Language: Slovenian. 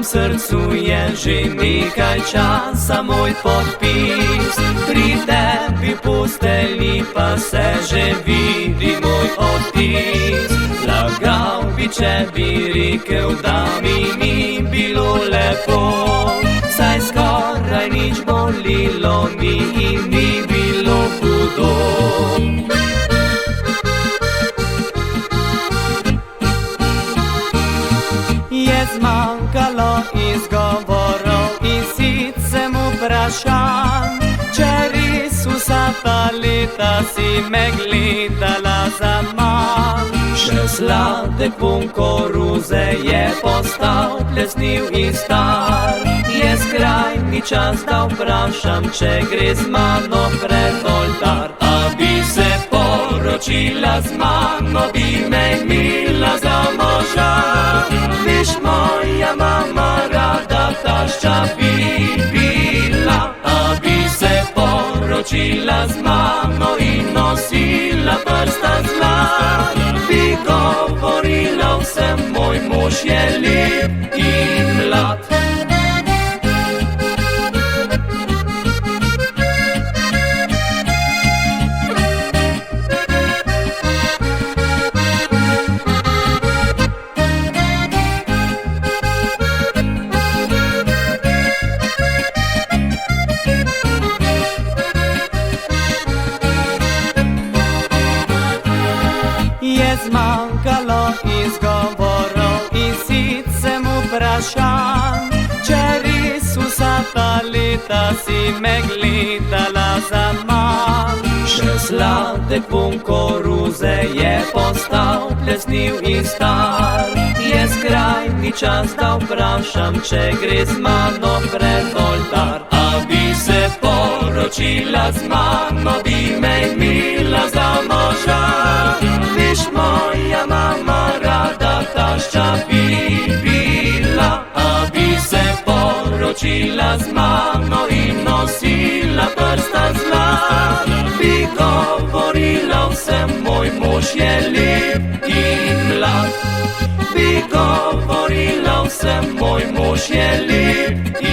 mojem srcu je že nekaj časa moj podpis. Pri tebi v postelji pa se že vidi moj odtis. Lagal bi, če bi rekel, da mi ni bilo lepo, saj skoraj nič bolilo ni in ni bilo hudo. Je zmanjkalo izgovorov in sicem vprašanj, če res vsa ta leta si me gledala zaman. Še sladek vonj koruze je postal plesniv in star. Je skrajni čas, da vprašam, če gre z mano pred oltar. A bi se poročila z mano, bi me imela za moža. Veš, moja mama rada tašča bi bila. A bi se poročila z mano in nosila prsta zlat. Bi govorila vsem, moj mož je lep in mlad. Je zmanjkalo izgovorov in sicem vprašanj, če res vsa ta leta si me gledala zaman. Še sladek vonj koruze je postal plesniv in star. Je skrajni čas, da vprašam, če gre z mano pred oltar. A bi se poročila z mano, bi me imela za moža. Veš, moja mama rada tašča bi bila. A bi se poročila z mano in nosila prsta zlat. Bi govorila vsem, moj mož je lep in mlad. Bi govorila vsem, moj mož je lep in mlad.